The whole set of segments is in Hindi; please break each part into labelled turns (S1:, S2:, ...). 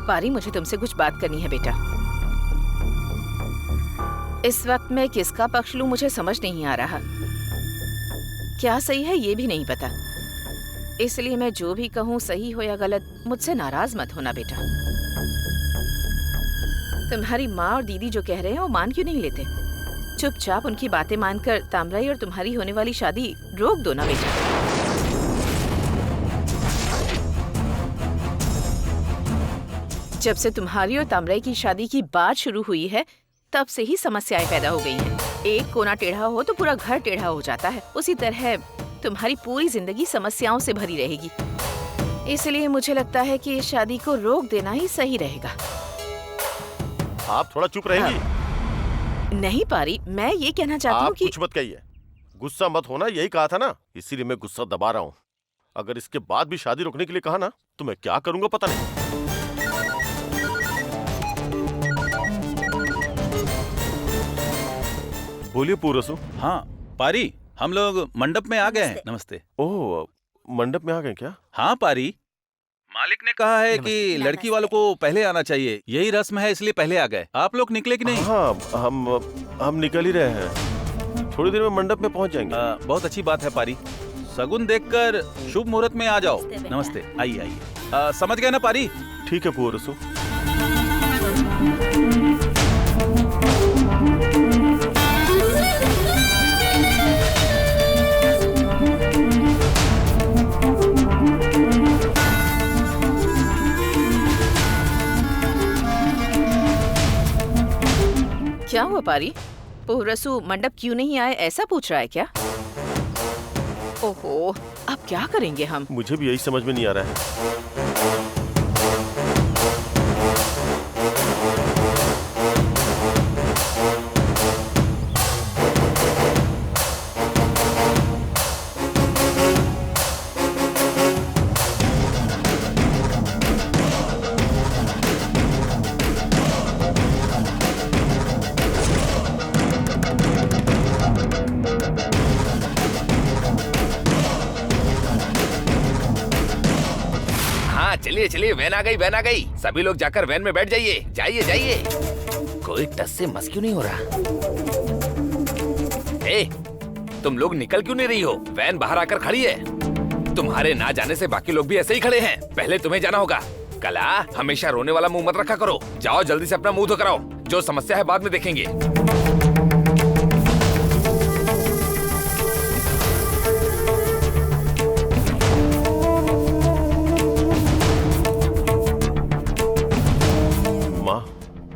S1: पारी, मुझे तुमसे कुछ बात करनी है बेटा। इस वक्त मैं किसका पक्ष लूं मुझे समझ नहीं आ रहा। क्या सही है ये भी नहीं पता, इसलिए मैं जो भी कहूँ सही हो या गलत, मुझसे नाराज मत होना बेटा। तुम्हारी माँ और दीदी जो कह रहे हैं वो मान क्यों नहीं लेते? चुपचाप उनकी बातें मानकर तामराई और तुम्हारी होने वाली शादी रोक दो ना बेटा। जब से तुम्हारी और तामराई की शादी की बात शुरू हुई है तब से ही समस्याएं पैदा हो गई हैं। एक कोना टेढ़ा हो तो पूरा घर टेढ़ा हो जाता है। उसी तरह तुम्हारी पूरी जिंदगी समस्याओं से भरी रहेगी। इसलिए मुझे लगता है कि इस शादी को रोक देना ही सही रहेगा।
S2: आप थोड़ा चुप रहेंगी?
S1: नहीं पारी, मैं ये कहना चाहती हूँ कि
S2: कुछ मत कहिए, गुस्सा मत होना, यही कहा था ना, इसीलिए मैं गुस्सा दबा रहा हूँ। अगर इसके बाद भी शादी रोकने के लिए कहा ना तो मैं क्या करूंगा पता नहीं। बोलिए पूरसु।
S3: हाँ पारी, हम लोग मंडप में आ गए हैं। नमस्ते।
S2: ओह, मंडप में आ गए क्या?
S3: हाँ पारी, मालिक ने कहा है कि लड़की वालों को पहले आना चाहिए, यही रस्म है, इसलिए पहले आ गए। आप लोग निकले कि नहीं?
S2: हाँ, हम निकल ही रहे हैं, थोड़ी देर में मंडप में पहुंच जाएंगे।
S3: बहुत अच्छी बात है पारी, सगुन देखकर शुभ मुहूर्त में आ जाओ। नमस्ते, आइए आइए। समझ गए ना पारी?
S2: ठीक है पूरसु।
S1: क्या हुआ पारी? पूरसु मंडप क्यों नहीं आए ऐसा पूछ रहा है क्या? ओहो, अब क्या करेंगे हम?
S2: मुझे भी यही समझ में नहीं आ रहा है।
S4: चलिए चलिए, वैन आ गई, वैन आ गई। सभी लोग जाकर वैन में बैठ जाइए, जाइए जाइए। कोई टस से मस क्यों नहीं हो रहा? ए, तुम लोग निकल क्यों नहीं रही हो? वैन बाहर आकर खड़ी है। तुम्हारे ना जाने से बाकी लोग भी ऐसे ही खड़े हैं। पहले तुम्हें जाना होगा। कला, हमेशा रोने वाला मुंह मत रखा करो। जाओ जल्दी से अपना मुंह धो कराओ, जो समस्या है बाद में देखेंगे।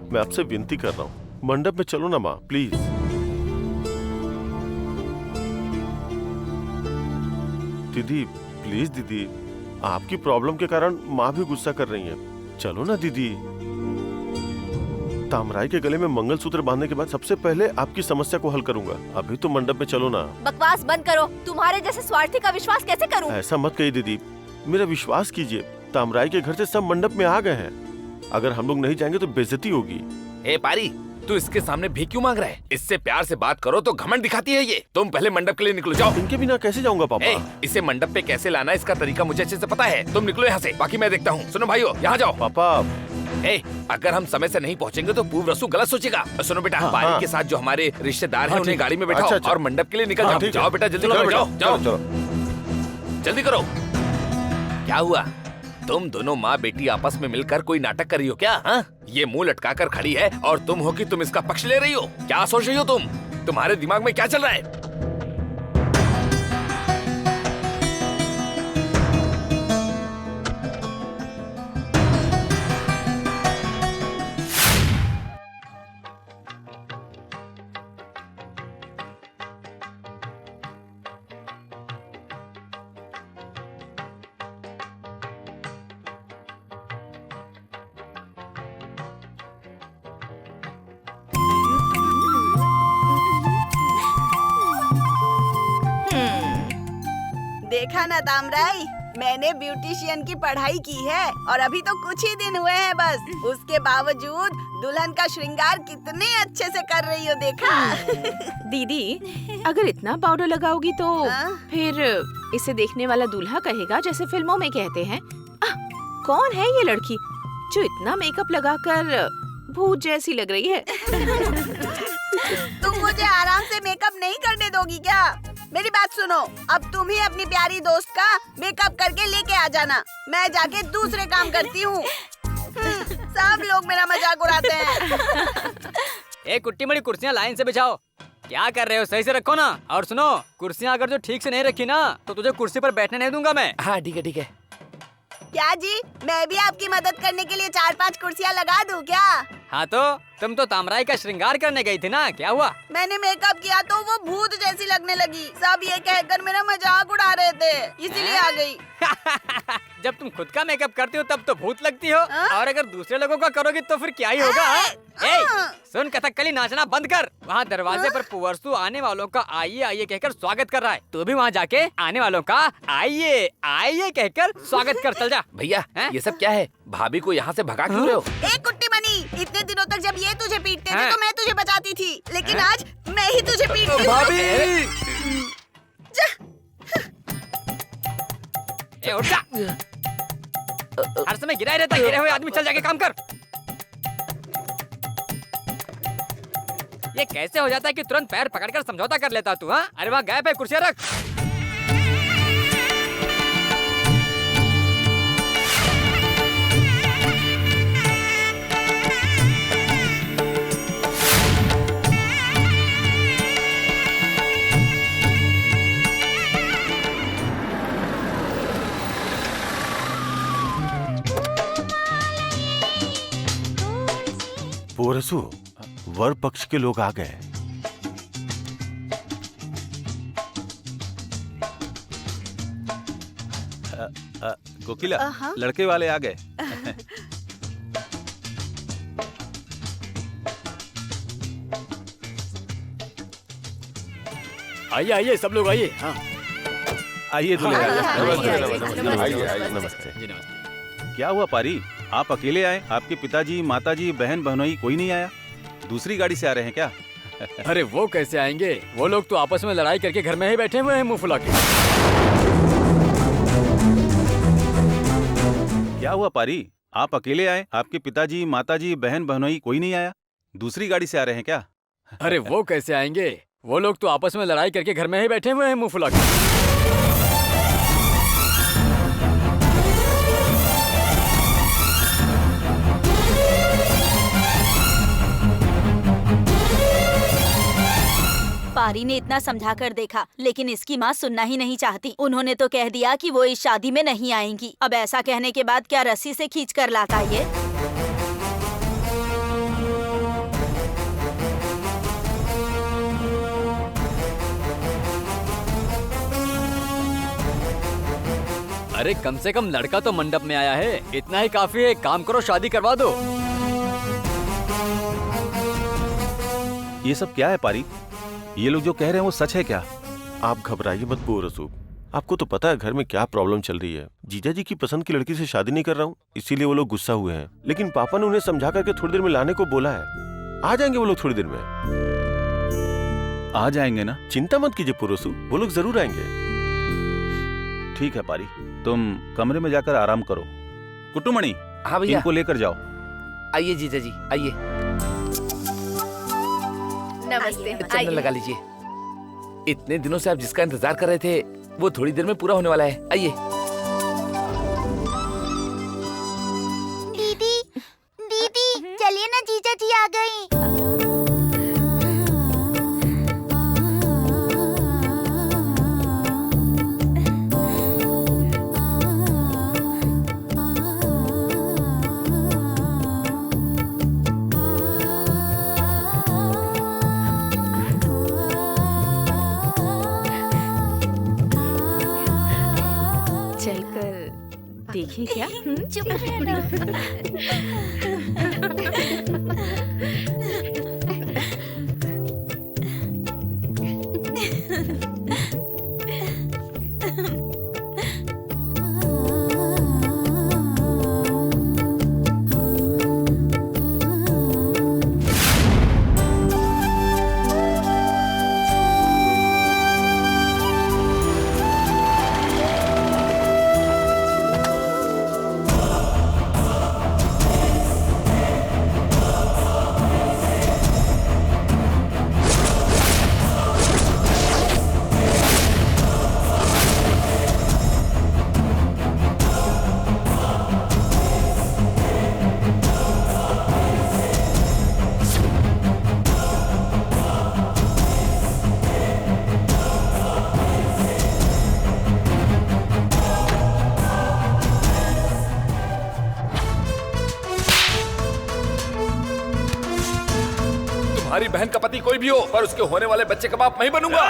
S2: मैं आपसे विनती कर रहा हूँ, मंडप में चलो ना माँ, प्लीज। दीदी प्लीज, दीदी आपकी प्रॉब्लम के कारण माँ भी गुस्सा कर रही है। चलो ना दीदी। तामराई के गले में मंगलसूत्र बांधने के बाद सबसे पहले आपकी समस्या को हल करूंगा। अभी तो मंडप में चलो ना।
S5: बकवास बंद करो। तुम्हारे जैसे स्वार्थी का विश्वास कैसे करूं?
S2: ऐसा मत कहिए दीदी, मेरा विश्वास कीजिए। तामराई के घर से सब मंडप में आ गए हैं, अगर हम लोग नहीं जाएंगे तो बेइज्जती होगी।
S4: ए पारी, तू इसके सामने भीख क्यों मांग रहा है? इससे प्यार से बात करो तो घमंड दिखाती है ये। तुम पहले मंडप के लिए निकलो, जाओ।
S2: इनके बिना कैसे जाऊंगा पापा?
S4: इसे मंडप पे कैसे लाना है इसका तरीका मुझे अच्छे से पता है। तुम निकलो यहाँ से, बाकी मैं देखता हूँ। सुनो भाइयों, यहाँ जाओ।
S2: पापा,
S4: अगर हम समय से नहीं पहुँचेंगे तो पूर्वरसु गलत सोचेगा। सुनो बेटा, पारी के साथ जो हमारे रिश्तेदार हैं उन्हें गाड़ी में बैठाओ और मंडप के लिए निकल जाओ। जाओ बेटा, जल्दी करो, जाओ जाओ, जल्दी करो। क्या हुआ? तुम दोनों माँ बेटी आपस में मिलकर कोई नाटक कर रही हो क्या? हाँ? ये मुंह लटका कर खड़ी है और तुम हो कि तुम इसका पक्ष ले रही हो। क्या सोच रही हो तुम? तुम्हारे दिमाग में क्या चल रहा है?
S5: देखा ना तामराई,
S6: मैंने ब्यूटिशियन की पढ़ाई की है और अभी तो कुछ ही दिन हुए हैं बस। उसके बावजूद दुल्हन का श्रृंगार कितने अच्छे से कर रही हो, देखा?
S1: दीदी, अगर इतना पाउडर लगाओगी तो फिर इसे देखने वाला दूल्हा कहेगा जैसे फिल्मों में कहते हैं, कौन है ये लड़की जो इतना मेकअप लगाकर भूत जैसी लग रही है।
S6: तुम मुझे आराम से मेकअप नहीं करने दोगी क्या? मेरी बात सुनो, अब तुम ही अपनी प्यारी दोस्त का मेकअप करके लेके आ जाना, मैं जाके दूसरे काम करती हूँ। सब लोग मेरा मजाक उड़ाते हैं।
S7: ए कुट्टी मड़ी, कुर्सियाँ लाइन से बिछाओ। क्या कर रहे हो, सही से रखो ना। और सुनो, कुर्सियाँ अगर जो ठीक से नहीं रखी ना तो तुझे कुर्सी पर बैठने नहीं दूंगा मैं।
S4: हाँ ठीक है ठीक है।
S6: क्या जी, मैं भी आपकी मदद करने के लिए 4-5 कुर्सियाँ लगा दूं क्या?
S7: हाँ तो तुम तो तामराई का श्रृंगार करने गई थी ना, क्या हुआ?
S6: मैंने मेकअप किया तो वो भूत जैसी लगने लगी। सब ये कहकर मेरा मजाक उड़ा रहे थे, इसीलिए आ गई।
S7: जब तुम खुद का मेकअप करती हो तब तो भूत लगती हो, और अगर दूसरे लोगों का करोगी तो फिर क्या ही होगा? सुन, कथकली नाचना बंद कर। वहाँ दरवाजे पर पुवरसु आने वालों का आइए आइए कहकर स्वागत कर रहा है। तू भी वहाँ जाके आने वालों का आइए आइए कहकर स्वागत कर चल जा।
S4: भैया ये सब क्या है? भाभी को यहाँ से भगा क्यों रहे हो?
S6: एक कुट्टी मनी, इतने दिनों तक जब ये तुझे पीटते थे तो मैं तुझे बचाती थी, लेकिन आज मैं ही तुझे पीटती हूँ।
S7: उठ जा। हर समय गिरा ही रहता है, गिरे हुए आदमी, चल जाके काम कर। ये कैसे हो जाता है कि तुरंत पैर पकड़कर समझौता कर लेता तू? हाँ, अरे वहाँ गैप है, कुर्सियाँ रख।
S2: पुवरसु, वर पक्ष के लोग आ गए।
S3: कोकिला, लड़के वाले आ गए।
S7: आइए आइए सब लोग आइए। हाँ
S3: आइए दूल्हे
S2: नमस्ते।
S7: जी नमस्ते।
S3: क्या हुआ पारी, आप अकेले आए? आपके पिताजी, माताजी, बहन बहनोई कोई नहीं आया? दूसरी गाड़ी से आ रहे हैं क्या?
S7: अरे वो कैसे आएंगे, वो लोग तो आपस में लड़ाई करके घर में ही बैठे हुए हैं मुंह फुला के।
S3: क्या हुआ पारी, आप अकेले आए? आपके पिताजी, माताजी, बहन बहनोई कोई नहीं आया? दूसरी गाड़ी से आ रहे हैं क्या?
S7: अरे वो कैसे आएंगे, वो लोग तो आपस में लड़ाई करके घर में ही बैठे हुए हैं मुंह फुला के।
S5: पारी ने इतना समझा कर देखा, लेकिन इसकी माँ सुनना ही नहीं चाहती। उन्होंने तो कह दिया कि वो इस शादी में नहीं आएंगी। अब ऐसा कहने के बाद क्या रस्सी से खींच कर लाता ये?
S7: अरे कम से कम लड़का तो मंडप में आया है, इतना ही काफी है। काम करो, शादी करवा दो।
S3: ये सब क्या है पारी? ये लोग जो कह रहे हैं वो सच है क्या?
S2: आप घबराइए मत पुवरसु, आपको तो पता है घर में क्या प्रॉब्लम चल रही है। जीजा जी की पसंद की लड़की से शादी नहीं कर रहा हूँ, इसीलिए वो लोग गुस्सा हुए हैं। लेकिन पापा ने उन्हें समझा करके थोड़ी देर में लाने को बोला है। आ जाएंगे वो लोग थोड़ी देर में।
S3: आ जाएंगे ना?
S2: चिंता मत कीजिए पुवरसु, वो लोग जरूर आएंगे।
S3: ठीक है पारी, तुम कमरे में जाकर आराम करो। कुट्टूमणि,
S4: हाँ भैया।
S3: इनको लेकर जाओ।
S4: आइए जीजा जी, आइए।
S1: नमस्ते।
S4: चंदन लगा लीजिए। इतने दिनों से आप जिसका इंतजार कर रहे थे वो थोड़ी देर में पूरा होने वाला है। आइए।
S5: दीदी, दीदी, चलिए ना, जीजा जी आ गई।
S1: चलकर देखिए क्या?
S5: चुप रहना।
S4: तुम्हारी बहन का पति कोई भी हो, पर उसके होने वाले बच्चे का बाप मैं ही बनूंगा।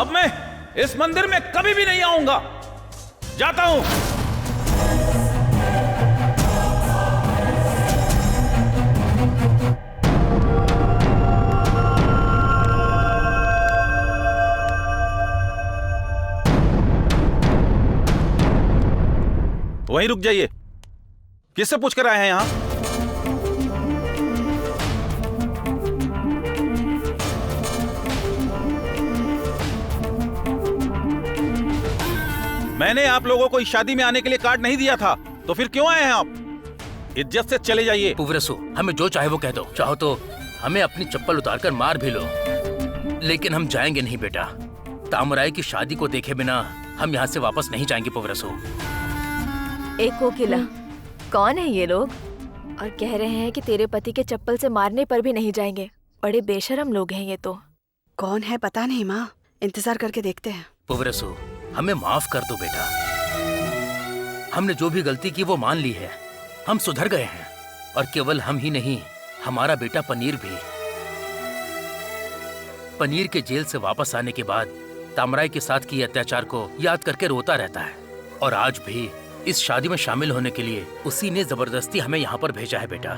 S3: अब मैं इस मंदिर में कभी भी नहीं आऊंगा। जाता हूं। वहीं रुक जाइए। किससे पूछ कर आए हैं यहां? मैंने आप लोगों को इस शादी में आने के लिए कार्ड नहीं दिया था, तो फिर क्यों आए हैं आप? इज्जत से चले जाइए।
S8: पुवरसु, हमें जो चाहे वो कह दो। चाहो तो हमें अपनी चप्पल उतारकर मार भी लो, लेकिन हम जाएंगे नहीं बेटा। तामराई की शादी को देखे बिना हम यहाँ से वापस नहीं जाएंगे पुवरसु।
S9: एक कोकिला, कौन है ये लोग? और कह रहे हैं कि तेरे पति के चप्पल से मारने पर भी नहीं जाएंगे। बड़े बेशरम लोग हैं ये तो।
S6: कौन है पता नहीं माँ, इंतजार करके देखते हैं।
S8: पुवरसु, हमें माफ कर दो बेटा। हमने जो भी गलती की वो मान ली है। हम सुधर गए हैं, और केवल हम ही नहीं, हमारा बेटा पनीर भी। पनीर के जेल से वापस आने के बाद तामराई के साथ किए अत्याचार को याद करके रोता रहता है, और आज भी इस शादी में शामिल होने के लिए उसी ने जबरदस्ती हमें यहाँ पर भेजा है बेटा।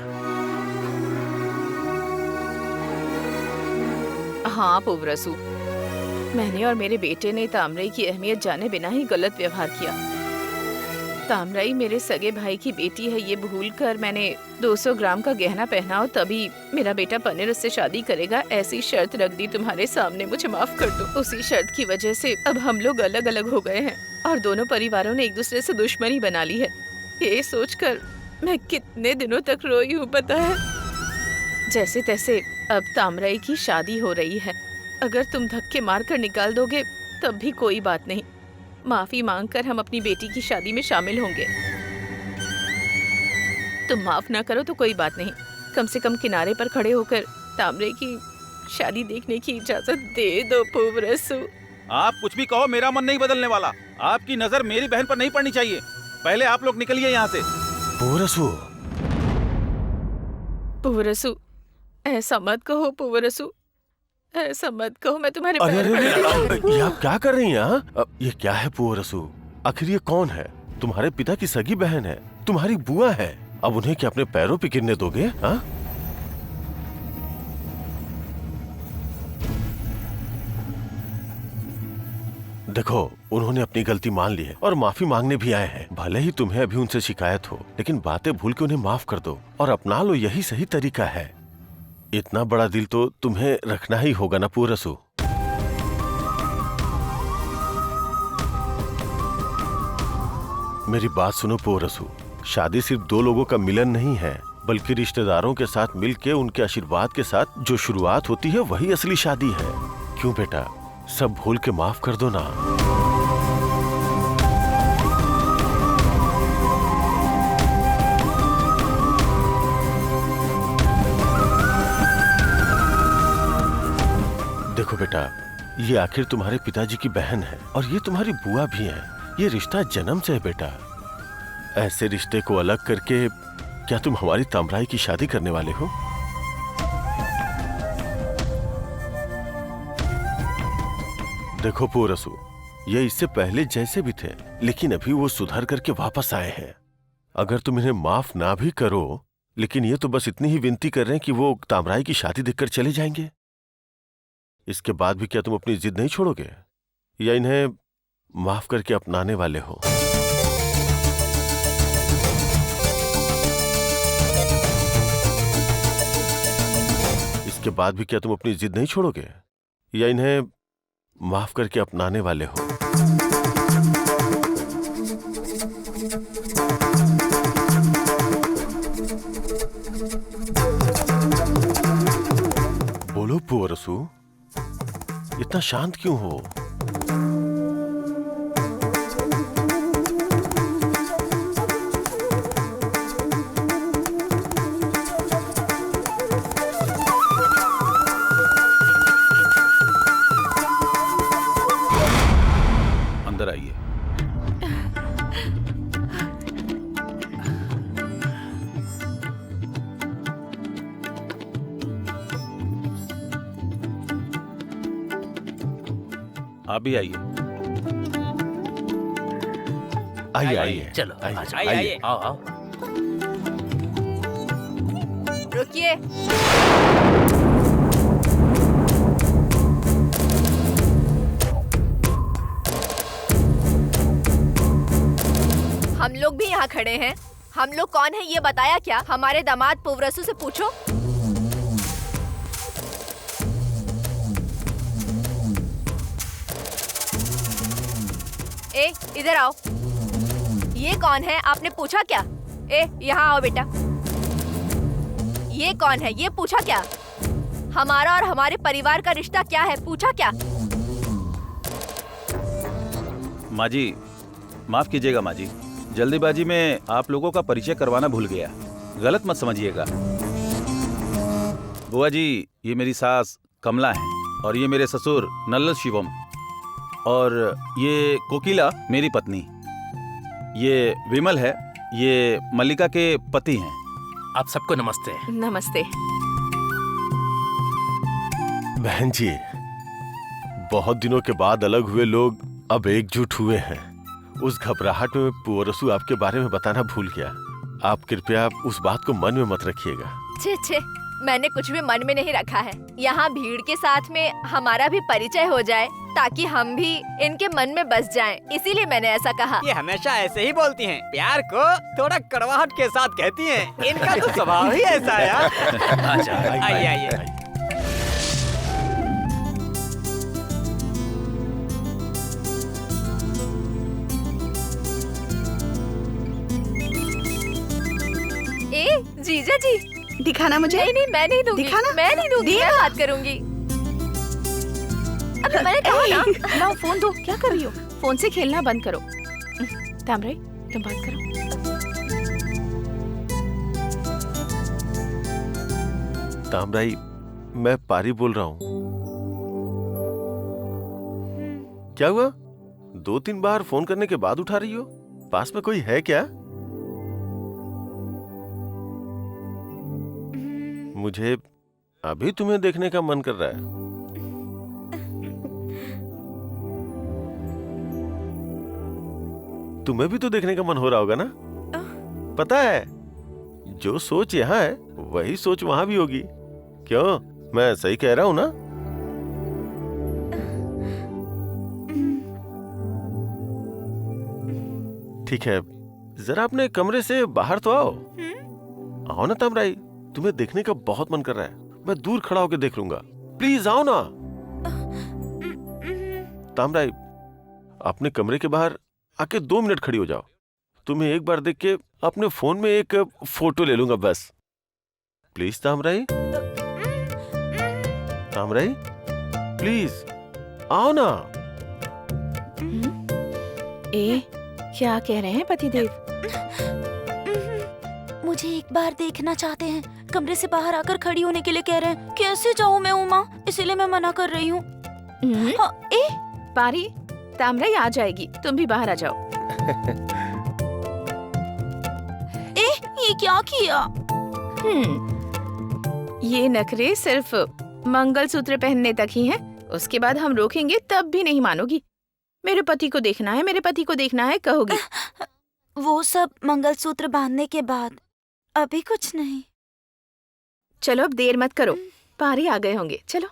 S1: हाँ पुवरसु, मैंने और मेरे बेटे ने तामराई की अहमियत जाने बिना ही गलत व्यवहार किया। तामराई मेरे सगे भाई की बेटी है, ये भूलकर मैंने 200 ग्राम का गहना पहना और तभी मेरा बेटा पनीर उससे शादी करेगा ऐसी शर्त रख दी तुम्हारे सामने। मुझे माफ कर दो। उसी शर्त की वजह से अब हम लोग अलग अलग हो गए हैं और दोनों परिवारों ने एक दूसरे से दुश्मनी बना ली है। ये सोचकर मैं कितने दिनों तक रोई हूँ पता है। जैसे तैसे अब तामराई की शादी हो रही है। अगर तुम धक्के मार कर निकाल दोगे तब भी कोई बात नहीं, माफी मांगकर हम अपनी बेटी की शादी में शामिल होंगे। तुम माफ ना करो तो कोई बात नहीं, कम से कम किनारे पर खड़े होकर तामराई की शादी देखने की इजाजत दे दो पुवरसु।
S3: आप कुछ भी कहो, मेरा मन नहीं बदलने वाला। आपकी नजर मेरी बहन पर नहीं पड़नी चाहिए। पहले आप लोग निकलिए यहाँ से।
S2: पुवरसु,
S1: पुवरसु, ऐसा मत कहो पुवरसु, ऐसा मत कहो। मैं तुम्हारे
S2: अरे
S1: पैर
S2: अरे
S1: पड़ती हूँ।
S2: ये आप क्या कर रही हैं? ये क्या है पुवरसु? आखिर ये कौन है? तुम्हारे पिता की सगी बहन है, तुम्हारी बुआ है। अब उन्हें क्या अपने पैरों पे गिरने दोगे? हाँ? देखो, उन्होंने अपनी गलती मान ली है और माफी मांगने भी आए हैं। भले ही तुम्हें अभी उनसे शिकायत हो, लेकिन बातें भूल के उन्हें माफ कर दो और अपना लो, यही सही तरीका है। इतना बड़ा दिल तो तुम्हें रखना ही होगा ना पुवरसु। मेरी बात सुनो पुवरसु, शादी सिर्फ दो लोगों का मिलन नहीं है, बल्कि रिश्तेदारों के साथ मिलके उनके आशीर्वाद के साथ जो शुरुआत होती है वही असली शादी है। क्यों बेटा, सब भूल के माफ कर दो ना। देखो बेटा, ये आखिर तुम्हारे पिताजी की बहन है और ये तुम्हारी बुआ भी है। ये रिश्ता जन्म से है बेटा। ऐसे रिश्ते को अलग करके क्या तुम हमारी तामराई की शादी करने वाले हो? देखो पुवरसु, ये इससे पहले जैसे भी थे, लेकिन अभी वो सुधर करके वापस आए हैं। अगर तुम इन्हें माफ ना भी करो, लेकिन ये तो बस इतनी ही विनती कर रहे हैं कि वो तामराई की शादी देखकर चले जाएंगे। इसके बाद भी क्या तुम अपनी जिद नहीं छोड़ोगे या इन्हें माफ करके अपनाने वाले हो? इसके बाद भी क्या तुम अपनी जिद नहीं छोड़ोगे या इन्हें माफ करके अपनाने वाले हो? बोलो पुवरसु, इतना शांत क्यों हो?
S3: अंदर आइए। आप भी आइए।
S2: आइए आइए,
S8: चलो
S2: आइए,
S7: आइए।
S8: आओ आओ।
S9: रुकिए। हम लोग भी यहाँ खड़े हैं। हम लोग कौन है ये बताया क्या? हमारे दामाद पुवरसु से पूछो। ए, इधर आओ। ये कौन है? आपने पूछा क्या? ए, यहाँ आओ बेटा। ये कौन है? ये पूछा क्या? हमारा और हमारे परिवार का रिश्ता क्या है? पूछा क्या?
S3: माँ जी, माफ कीजिएगा माँ जी, जल्दीबाजी में आप लोगों का परिचय करवाना भूल गया, गलत मत समझिएगा। बुआ जी, ये मेरी सास कमला है और ये मेरे ससुर नल्ल शिवम, और ये कोकिला मेरी पत्नी, ये विमल है, ये मल्लिका के पति हैं।
S8: आप सबको नमस्ते।
S1: नमस्ते।
S2: बहन जी, बहुत दिनों के बाद अलग हुए लोग अब एकजुट हुए हैं। उस घबराहट में पुवरसु आपके बारे में बताना भूल गया। आप कृपया उस बात को मन में मत रखिएगा।
S9: छे छे, मैंने कुछ भी मन में नहीं रखा है। यहाँ भीड़ के साथ में हमारा भी परिचय हो जाए ताकि हम भी इनके मन में बस जाएं। इसीलिए मैंने ऐसा कहा।
S7: ये हमेशा ऐसे ही बोलती हैं। प्यार को थोड़ा कड़वाहट के साथ कहती हैं। इनका तो स्वभाव ही ऐसा है यार। आइए आइए।
S9: ए, जीजा जी,
S6: दिखाना मुझे।
S9: नहीं नहीं, मैं नहीं दूंगी।
S6: दिखाना?
S9: मैं नहीं दूंगी, मैं बात करूंगी। अबे मैंने कहा ना।
S1: लाओ फोन दो, क्या कर रही हो? फोन से खेलना बंद करो। तामराई, तुम बात करो।
S2: तामराई, मैं पारी बोल रहा हूँ। क्या हुआ? 2-3 बार फोन करने के बाद उठा रही हो? पास में कोई है क्या? मुझे अभी तुम्हें देखने का मन कर रहा है। तुम्हें भी तो देखने का मन हो रहा होगा ना? पता है, जो सोच यहाँ है वही सोच वहां भी होगी। क्यों, मैं सही कह रहा हूं ना? ठीक है, जरा अपने कमरे से बाहर तो आओ। आओ ना तामराई, तुम्हें देखने का बहुत मन कर रहा है। मैं दूर खड़ा होकर देख लूंगा। प्लीज आओ ना। तामराई, अपने कमरे के बाहर आके 2 मिनट खड़ी हो जाओ। तुम्हें एक बार देख के अपने फोन में एक फोटो ले लूंगा बस। प्लीज तामराई, तामराई प्लीज आओ ना।
S1: ए, क्या कह रहे हैं पतिदेव?
S5: मुझे एक बार देखना चाहते हैं। कमरे से बाहर आकर खड़ी होने के लिए कह रहे हैं। कैसे जाऊँ मैं उमा, इसीलिए मैं मना कर रही हूँ। हाँ,
S1: पारी, तामराई आ जाएगी, तुम भी बाहर आ जाओ।
S5: ये क्या किया?
S1: ये नखरे सिर्फ मंगलसूत्र पहनने तक ही हैं। उसके बाद हम रोकेंगे तब भी नहीं मानोगी। मेरे पति को देखना है, मेरे पति को देखना है कहोगी।
S5: वो सब मंगलसूत्र बांधने के बाद, अभी कुछ नहीं।
S1: चलो अब देर मत करो, पारी आ गए होंगे। चलो।